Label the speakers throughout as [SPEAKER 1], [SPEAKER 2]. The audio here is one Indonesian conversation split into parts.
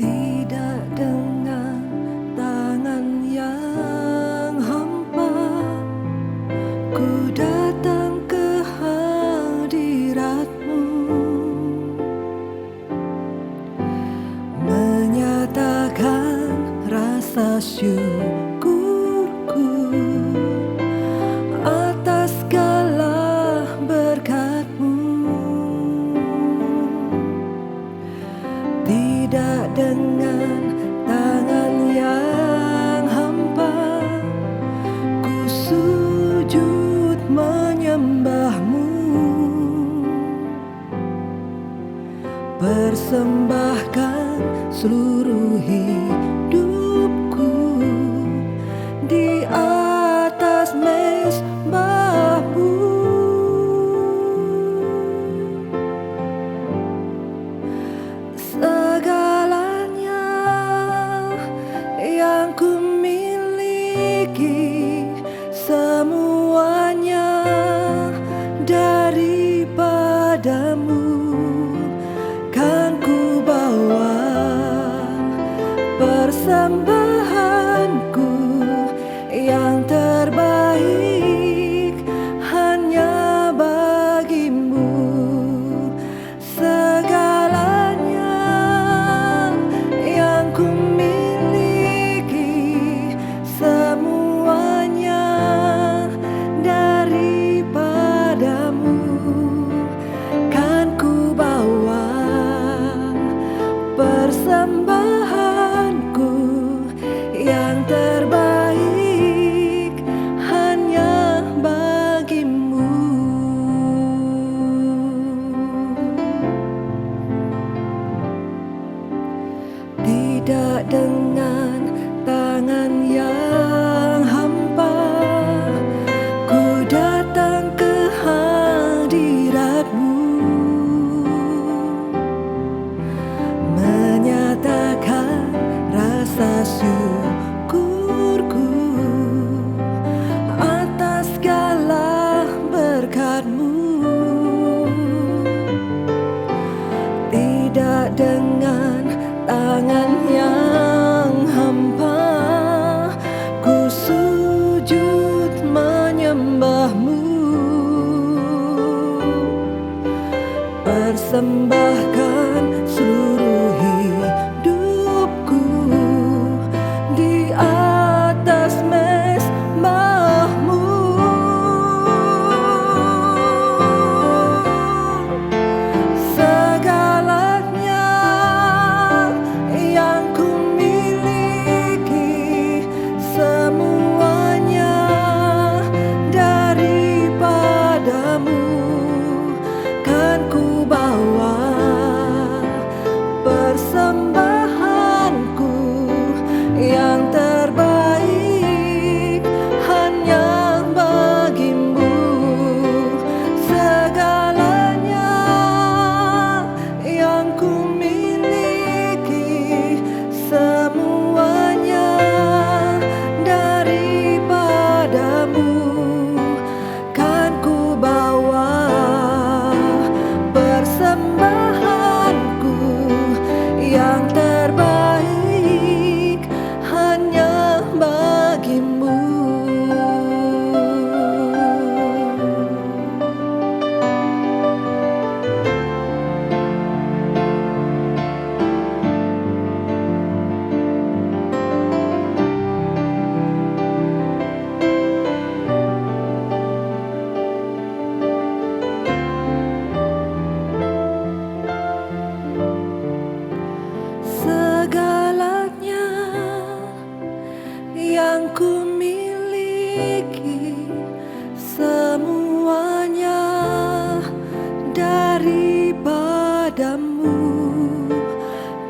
[SPEAKER 1] Tidak dengan tangan yang hampa, ku datang ke hadirat-Mu, menyatakan rasa syukurku atas segala berkat-Mu. Tidak dengan tangan yang hampa, ku sujud menyembah-Mu, persembahkan seluruh hidupku di atas mezbah-Mu. Segalanya yang ku miliki, semuanya daripada-Mu, kan ku bawa persembahanku yang terbaik hanya bagi-Mu. Segalanya yang ku miliki, semuanya daripada-Mu, kan ku bawa persembahanku yang terbaik hanya bagi-Mu. Tidak dengan tangan yang hampa, ku datang ke hadirat-Mu, menyatakan rasa syukurku atas segala berkat-Mu. Tidak dengan tangan yang hampa, ku sujud menyembah-Mu, persembahkan seluruh hidupku di atas mezbah-Mu. Segalanya yang ku ku miliki semuanya daripadamu,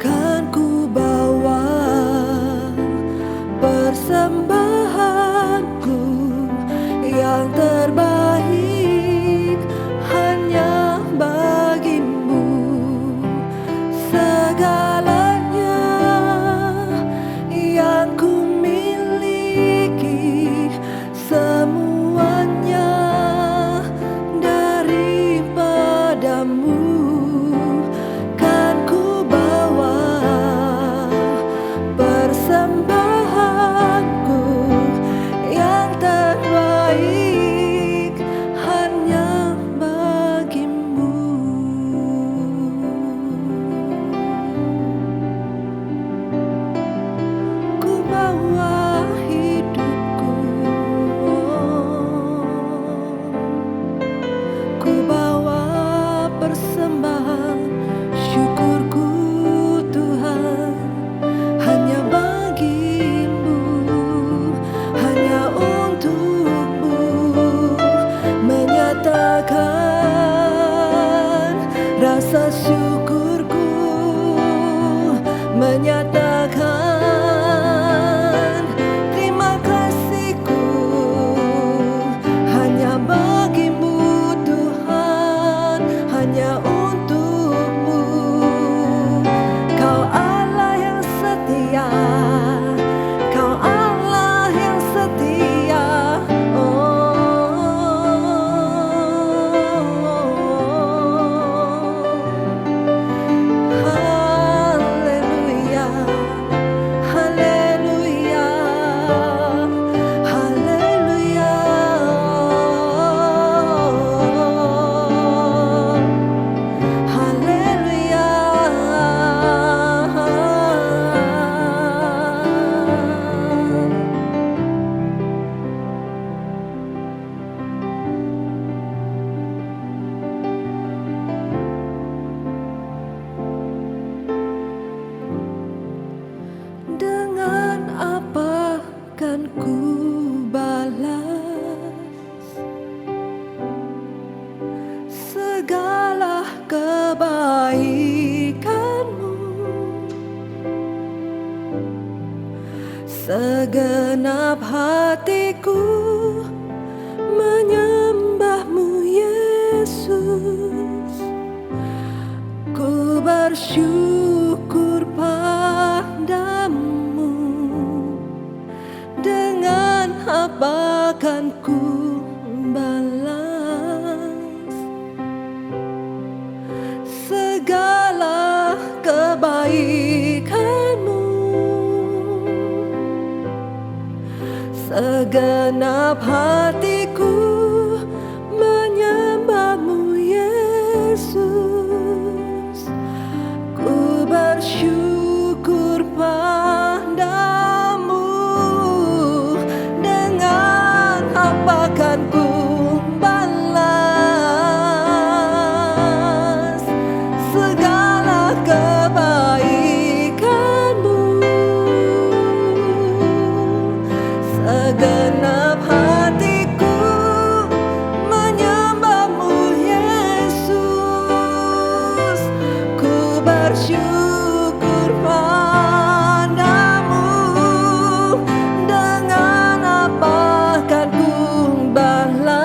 [SPEAKER 1] kan ku bawa persembahanku yang terbaik hanya bagimu. Segalanya yang ku miliki, semuanya daripadamu, kan ku bawa persembahanku yang terbaik hanya bagimu. Ku bawa hidupku, ku bawa persembahan syukurku Tuhan hanya bagimu, hanya untukmu, menyatakan rasa syukurku, menyatakan terima kasihku hanya bagimu Tuhan, hanya untukmu. Kau Allah yang setia, Kau Allah yang setia. Haleluya, haleluya, haleluya, haleluya. Dengan apa kan ku balas segala kebaikanmu? Segenap hatiku menyembahmu Yesus, ku bersyukur padamu. Dengan apa kan ku balas segala kebaikanmu? Segenap hatiku menyembahmu Yesus, ku bersyukur padamu. Dengan apa kan ku balas segala kebaikanmu? Segenap hatiku menyembahmu Yesus, ku bersyukur padamu. Dengan apa kan ku balas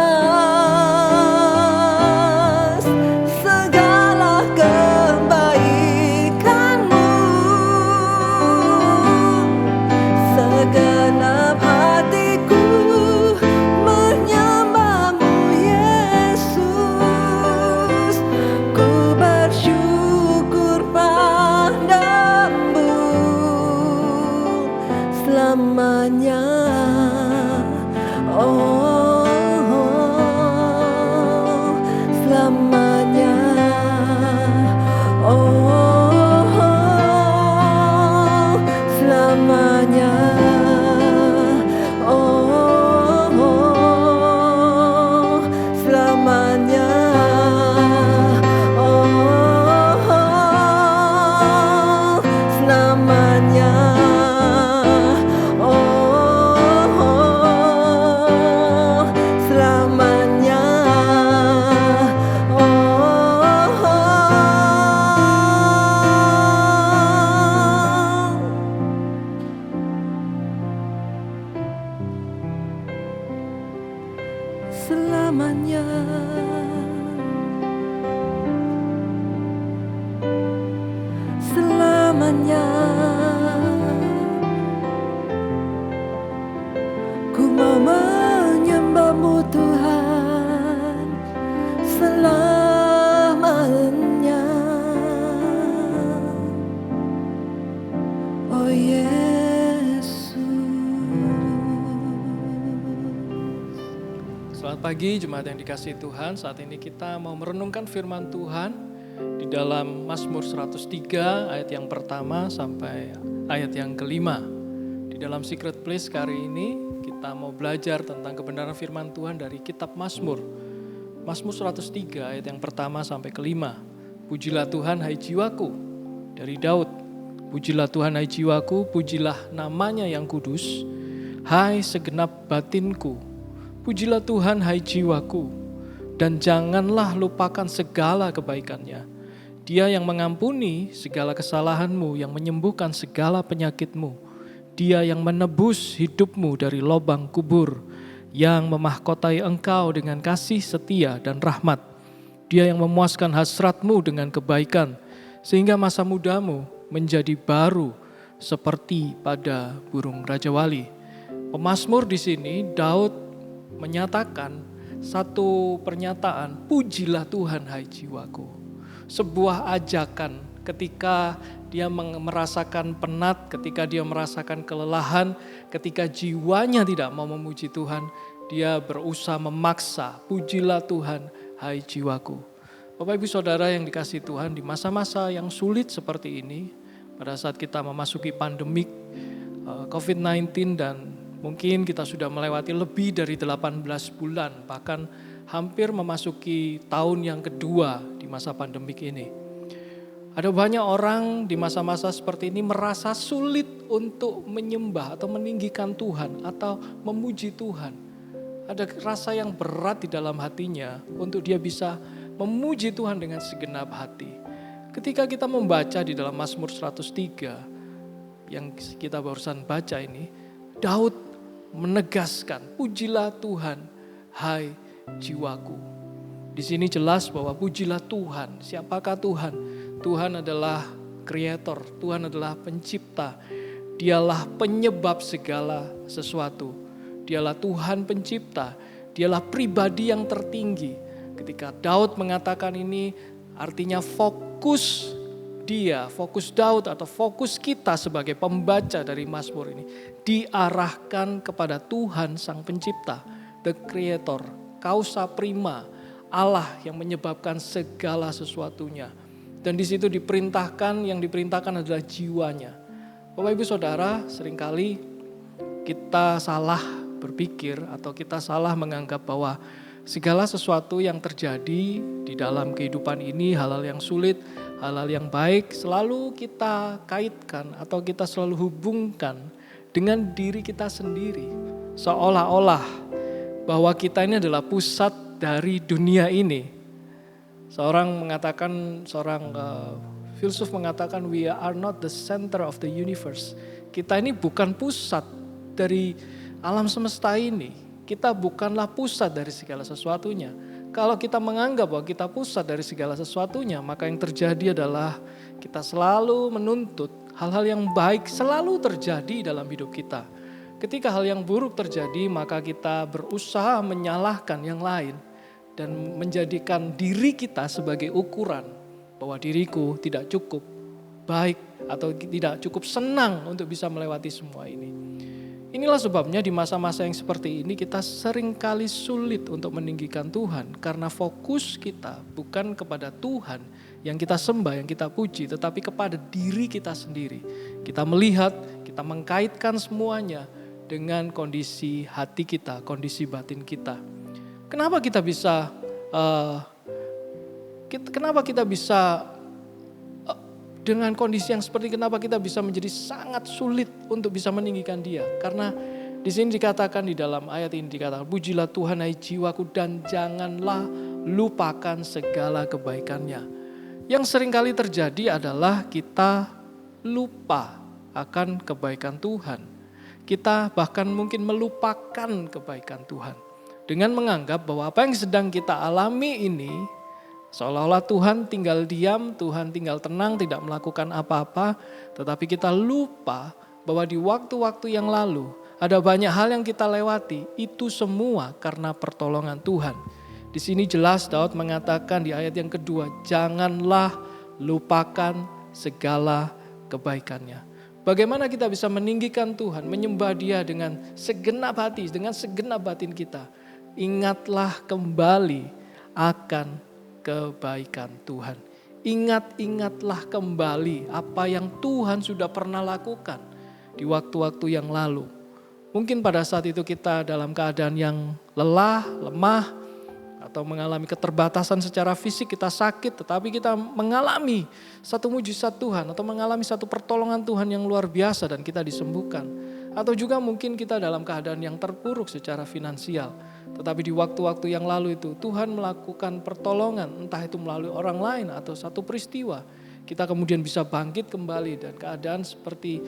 [SPEAKER 1] segala kebaikanmu? Segenap hatiku menyembahmu Yesus, ku bersyukur padamu selamanya. Oh, selamanya. Oh, selamanya. Oh, selamanya. Oh, selamanya. Oh, selamanya. Selamanya ku mau menyembah-Mu Tuhan, selamanya. Oh Yesus.
[SPEAKER 2] Selamat pagi jemaat yang dikasihi Tuhan. Saat ini kita mau merenungkan firman Tuhan di dalam Mazmur 103 ayat yang pertama sampai ayat yang kelima. Di dalam Secret Place kali ini kita mau belajar tentang kebenaran firman Tuhan dari kitab Mazmur. Mazmur 103 ayat yang pertama sampai kelima. Pujilah Tuhan hai jiwaku, dari Daud. Pujilah Tuhan hai jiwaku, pujilah namanya yang kudus. Hai segenap batinku, pujilah Tuhan hai jiwaku, dan janganlah lupakan segala kebaikannya. Dia yang mengampuni segala kesalahanmu, yang menyembuhkan segala penyakitmu. Dia yang menebus hidupmu dari lubang kubur, yang memahkotai engkau dengan kasih setia dan rahmat. Dia yang memuaskan hasratmu dengan kebaikan, sehingga masa mudamu menjadi baru seperti pada burung rajawali. Pemazmur di sini Daud menyatakan satu pernyataan, pujilah Tuhan hai jiwaku. Sebuah ajakan ketika dia merasakan penat, ketika dia merasakan kelelahan, ketika jiwanya tidak mau memuji Tuhan, dia berusaha memaksa, pujilah Tuhan hai jiwaku. Bapak Ibu Saudara yang dikasihi Tuhan, di masa-masa yang sulit seperti ini, pada saat kita memasuki pandemik COVID-19 dan mungkin kita sudah melewati lebih dari 18 bulan, bahkan hampir memasuki tahun yang kedua di masa pandemik ini. Ada banyak orang di masa-masa seperti ini merasa sulit untuk menyembah atau meninggikan Tuhan atau memuji Tuhan. Ada rasa yang berat di dalam hatinya untuk dia bisa memuji Tuhan dengan segenap hati. Ketika kita membaca di dalam Mazmur 103 yang kita barusan baca ini, Daud menegaskan, pujilah Tuhan, hai jiwaku. Di sini jelas bahwa pujilah Tuhan. Siapakah Tuhan? Tuhan adalah kreator, Tuhan adalah pencipta. Dialah penyebab segala sesuatu. Dialah Tuhan pencipta. Dialah pribadi yang tertinggi. Ketika Daud mengatakan ini, artinya fokus dia, fokus Daud atau fokus kita sebagai pembaca dari Mazmur ini diarahkan kepada Tuhan Sang Pencipta, the Creator, Causa Prima, Allah yang menyebabkan segala sesuatunya. Dan di situ yang diperintahkan adalah jiwanya. Bapak Ibu Saudara, seringkali kita salah berpikir atau kita salah menganggap bahwa segala sesuatu yang terjadi di dalam kehidupan ini, hal-hal yang sulit, hal-hal yang baik, selalu kita kaitkan atau kita selalu hubungkan dengan diri kita sendiri. Seolah-olah bahwa kita ini adalah pusat dari dunia ini. Seorang filsuf mengatakan, we are not the center of the universe. Kita ini bukan pusat dari alam semesta ini. Kita bukanlah pusat dari segala sesuatunya. Kalau kita menganggap bahwa kita pusat dari segala sesuatunya, maka yang terjadi adalah kita selalu menuntut hal-hal yang baik selalu terjadi dalam hidup kita. Ketika hal yang buruk terjadi, maka kita berusaha menyalahkan yang lain dan menjadikan diri kita sebagai ukuran bahwa diriku tidak cukup baik atau tidak cukup senang untuk bisa melewati semua ini. Inilah sebabnya di masa-masa yang seperti ini kita seringkali sulit untuk meninggikan Tuhan. Karena fokus kita bukan kepada Tuhan yang kita sembah, yang kita puji, tetapi kepada diri kita sendiri. Kita melihat, kita mengkaitkan semuanya dengan kondisi hati kita, kondisi batin kita. Kenapa kita bisa dengan kondisi yang seperti kenapa kita bisa menjadi sangat sulit untuk bisa meninggikan Dia? Karena di sini dikatakan, di dalam ayat ini dikatakan, pujilah Tuhan hai jiwaku dan janganlah lupakan segala kebaikannya. Yang seringkali terjadi adalah kita lupa akan kebaikan Tuhan. Kita bahkan mungkin melupakan kebaikan Tuhan. dengan menganggap bahwa apa yang sedang kita alami ini seolah-olah Tuhan tinggal diam, Tuhan tinggal tenang, tidak melakukan apa-apa. Tetapi kita lupa bahwa di waktu-waktu yang lalu ada banyak hal yang kita lewati. Itu semua karena pertolongan Tuhan. Di sini jelas Daud mengatakan di ayat yang kedua, janganlah lupakan segala kebaikannya. Bagaimana kita bisa meninggikan Tuhan, menyembah Dia dengan segenap hati, dengan segenap batin kita. Ingatlah kembali akan kebaikan Tuhan. Ingat-ingatlah kembali apa yang Tuhan sudah pernah lakukan di waktu-waktu yang lalu. Mungkin pada saat itu kita dalam keadaan yang lelah, lemah, atau mengalami keterbatasan secara fisik, kita sakit, tetapi kita mengalami satu mujizat Tuhan atau mengalami satu pertolongan Tuhan yang luar biasa dan kita disembuhkan. Atau juga mungkin kita dalam keadaan yang terpuruk secara finansial. Tetapi di waktu-waktu yang lalu itu Tuhan melakukan pertolongan, entah itu melalui orang lain atau satu peristiwa. Kita kemudian bisa bangkit kembali dan keadaan seperti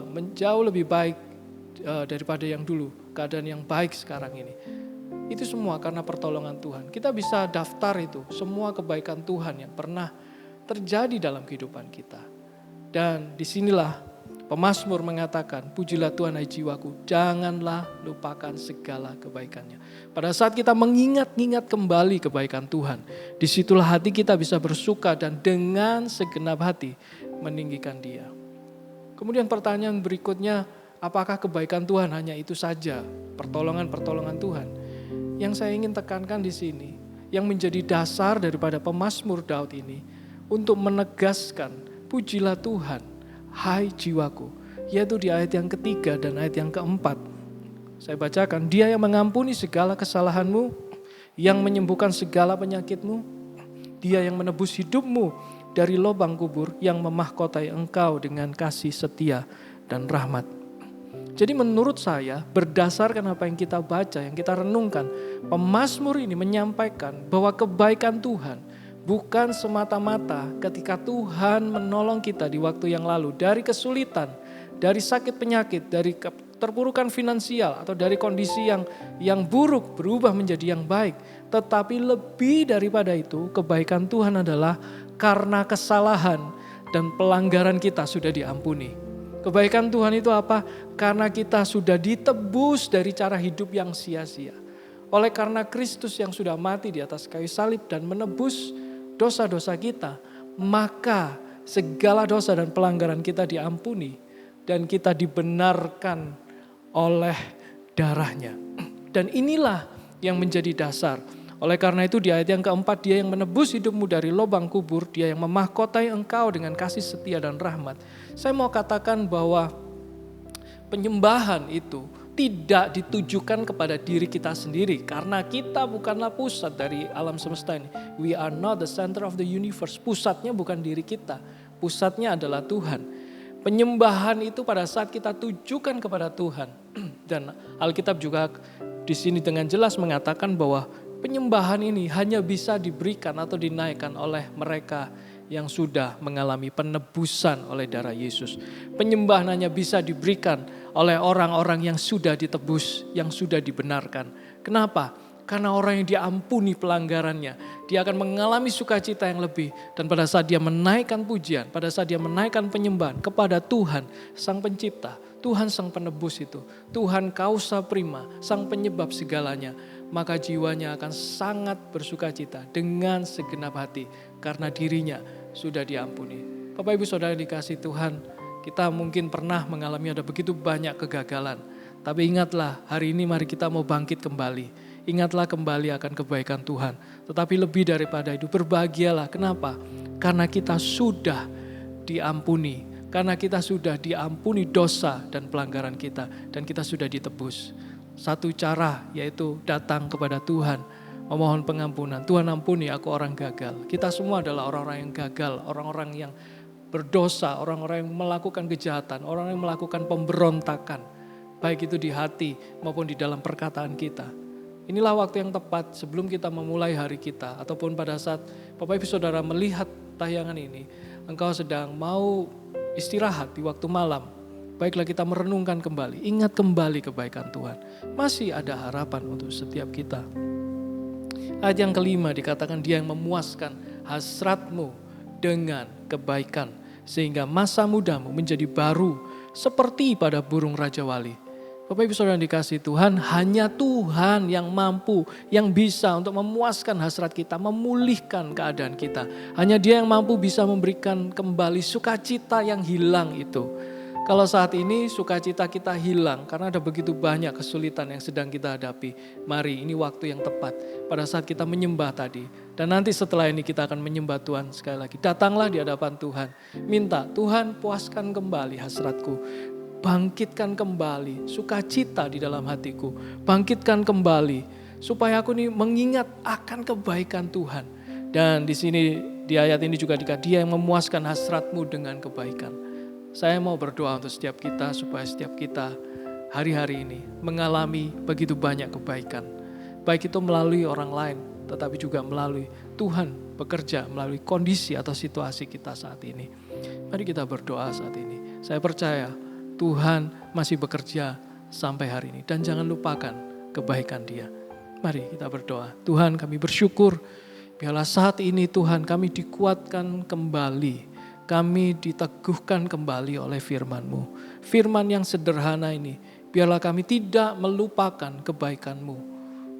[SPEAKER 2] menjauh lebih baik daripada yang dulu. Keadaan yang baik sekarang ini. Itu semua karena pertolongan Tuhan. Kita bisa daftar itu, semua kebaikan Tuhan yang pernah terjadi dalam kehidupan kita. Dan disinilah pemazmur mengatakan, pujilah Tuhan hai jiwaku, janganlah lupakan segala kebaikannya. Pada saat kita mengingat-ingat kembali kebaikan Tuhan, disitulah hati kita bisa bersuka dan dengan segenap hati meninggikan Dia. Kemudian pertanyaan berikutnya, apakah kebaikan Tuhan hanya itu saja, pertolongan-pertolongan Tuhan? Yang saya ingin tekankan di sini, yang menjadi dasar daripada pemazmur Daud ini, untuk menegaskan, pujilah Tuhan, hai jiwaku, yaitu di ayat yang ketiga dan ayat yang keempat. Saya bacakan, Dia yang mengampuni segala kesalahanmu, yang menyembuhkan segala penyakitmu, Dia yang menebus hidupmu dari lubang kubur, yang memahkotai engkau dengan kasih setia dan rahmat. Jadi menurut saya, berdasarkan apa yang kita baca, yang kita renungkan, pemazmur ini menyampaikan bahwa kebaikan Tuhan bukan semata-mata ketika Tuhan menolong kita di waktu yang lalu dari kesulitan, dari sakit penyakit, dari keterpurukan finansial atau dari kondisi yang buruk berubah menjadi yang baik. Tetapi lebih daripada itu, kebaikan Tuhan adalah karena kesalahan dan pelanggaran kita sudah diampuni. Kebaikan Tuhan itu apa? Karena kita sudah ditebus dari cara hidup yang sia-sia. Oleh karena Kristus yang sudah mati di atas kayu salib dan menebus dosa-dosa kita, maka segala dosa dan pelanggaran kita diampuni dan kita dibenarkan oleh darahnya. Dan inilah yang menjadi dasar. Oleh karena itu di ayat yang keempat, Dia yang menebus hidupmu dari lubang kubur, Dia yang memahkotai engkau dengan kasih setia dan rahmat. Saya mau katakan bahwa penyembahan itu tidak ditujukan kepada diri kita sendiri. Karena kita bukanlah pusat dari alam semesta ini. We are not the center of the universe. Pusatnya bukan diri kita. Pusatnya adalah Tuhan. Penyembahan itu pada saat kita tujukan kepada Tuhan. Dan Alkitab juga di sini dengan jelas mengatakan bahwa penyembahan ini hanya bisa diberikan atau dinaikkan oleh mereka yang sudah mengalami penebusan oleh darah Yesus. Penyembahan hanya bisa diberikan oleh orang-orang yang sudah ditebus, yang sudah dibenarkan. Kenapa? Karena orang yang diampuni pelanggarannya, dia akan mengalami sukacita yang lebih. Dan pada saat dia menaikkan pujian, pada saat dia menaikkan penyembahan kepada Tuhan, Sang Pencipta, Tuhan Sang Penebus itu, Tuhan Kausa Prima, Sang Penyebab segalanya, maka jiwanya akan sangat bersukacita dengan segenap hati karena dirinya sudah diampuni. Bapak Ibu Saudara dikasih Tuhan, kita mungkin pernah mengalami ada begitu banyak kegagalan. Tapi ingatlah, hari ini mari kita mau bangkit kembali. Ingatlah kembali akan kebaikan Tuhan. Tetapi lebih daripada itu, berbahagialah. Kenapa? Karena kita sudah diampuni. Karena kita sudah diampuni dosa dan pelanggaran kita. Dan kita sudah ditebus. Satu cara yaitu datang kepada Tuhan, memohon pengampunan. Tuhan ampuni aku orang gagal. Kita semua adalah orang-orang yang gagal, orang-orang yang berdosa, orang-orang yang melakukan kejahatan, orang yang melakukan pemberontakan. Baik itu di hati maupun di dalam perkataan kita. Inilah waktu yang tepat sebelum kita memulai hari kita. Ataupun pada saat Bapak Ibu Saudara melihat tayangan ini, engkau sedang mau istirahat di waktu malam. baiklah kita merenungkan kembali, ingat kembali kebaikan Tuhan. Masih ada harapan untuk setiap kita. Ayat yang kelima dikatakan dia yang memuaskan hasratmu dengan kebaikan, sehingga masa mudamu menjadi baru seperti pada burung Raja Wali. Bapak Ibu Saudara yang dikasihi Tuhan, hanya Tuhan yang mampu, yang bisa untuk memuaskan hasrat kita, memulihkan keadaan kita. Hanya Dia yang mampu bisa memberikan kembali sukacita yang hilang itu. Kalau saat ini sukacita kita hilang karena ada begitu banyak kesulitan yang sedang kita hadapi. Mari, ini waktu yang tepat pada saat kita menyembah tadi. Dan nanti setelah ini kita akan menyembah Tuhan sekali lagi. Datanglah di hadapan Tuhan. Minta, Tuhan puaskan kembali hasratku. Bangkitkan kembali sukacita di dalam hatiku. Bangkitkan kembali supaya aku ini mengingat akan kebaikan Tuhan. Dan di sini di ayat ini juga dikatakan Dia yang memuaskan hasratmu dengan kebaikan. Saya mau berdoa untuk setiap kita supaya setiap kita hari-hari ini mengalami begitu banyak kebaikan. Baik itu melalui orang lain tetapi juga melalui Tuhan bekerja melalui kondisi atau situasi kita saat ini. Mari kita berdoa saat ini. Saya percaya Tuhan masih bekerja sampai hari ini. Dan jangan lupakan kebaikan Dia. Mari kita berdoa. Tuhan, kami bersyukur. Biarlah saat ini Tuhan kami dikuatkan kembali. Kami diteguhkan kembali oleh firman-Mu. Firman yang sederhana ini. Biarlah kami tidak melupakan kebaikan-Mu.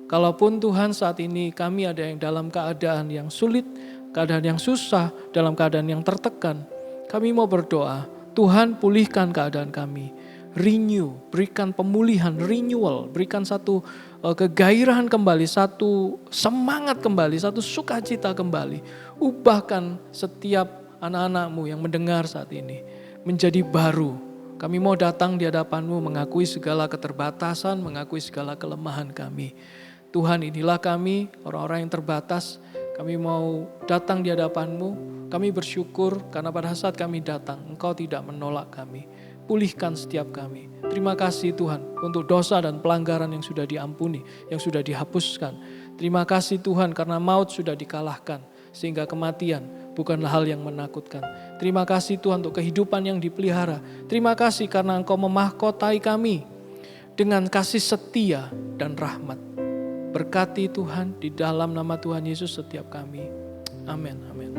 [SPEAKER 2] Kalaupun Tuhan saat ini kami ada yang dalam keadaan yang sulit. Keadaan yang susah. Dalam keadaan yang tertekan. Kami mau berdoa. Tuhan pulihkan keadaan kami, renew, berikan pemulihan, renewal, berikan satu kegairahan kembali, satu semangat kembali, satu sukacita kembali. Ubahkan setiap anak-anak-Mu yang mendengar saat ini menjadi baru. Kami mau datang di hadapan-Mu mengakui segala keterbatasan, mengakui segala kelemahan kami. Tuhan, inilah kami, orang-orang yang terbatas. Kami mau datang di hadapan-Mu. Kami bersyukur karena pada saat kami datang, Engkau tidak menolak kami. Pulihkan setiap kami. Terima kasih Tuhan untuk dosa dan pelanggaran yang sudah diampuni, yang sudah dihapuskan. Terima kasih Tuhan karena maut sudah dikalahkan, sehingga kematian bukanlah hal yang menakutkan. Terima kasih Tuhan untuk kehidupan yang dipelihara. Terima kasih karena Engkau memahkotai kami dengan kasih setia dan rahmat. Berkati Tuhan di dalam nama Tuhan Yesus setiap kami. Amin. Amin.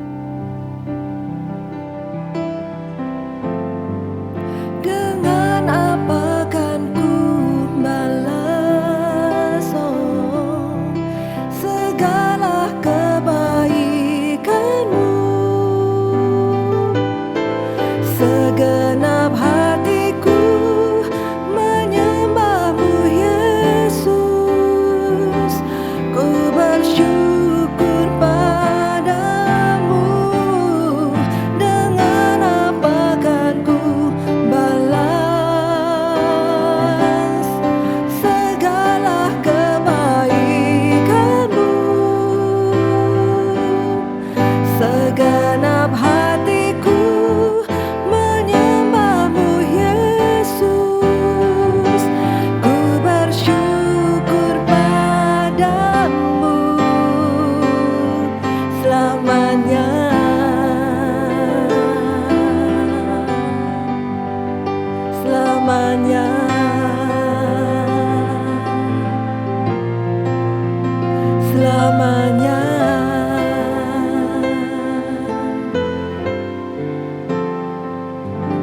[SPEAKER 1] Dengan apa kan ku balas segala kebaikan-Mu. Segenap hatiku menyembah-Mu Yesus. Ku bersyukur padamu. Dengan apa kan ku balas segala kebaikan-Mu. Segenap hatiku menyembah-Mu Yesus. Ku bersyukur padamu selamanya. Selamanya. Selamanya.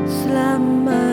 [SPEAKER 1] Selamanya.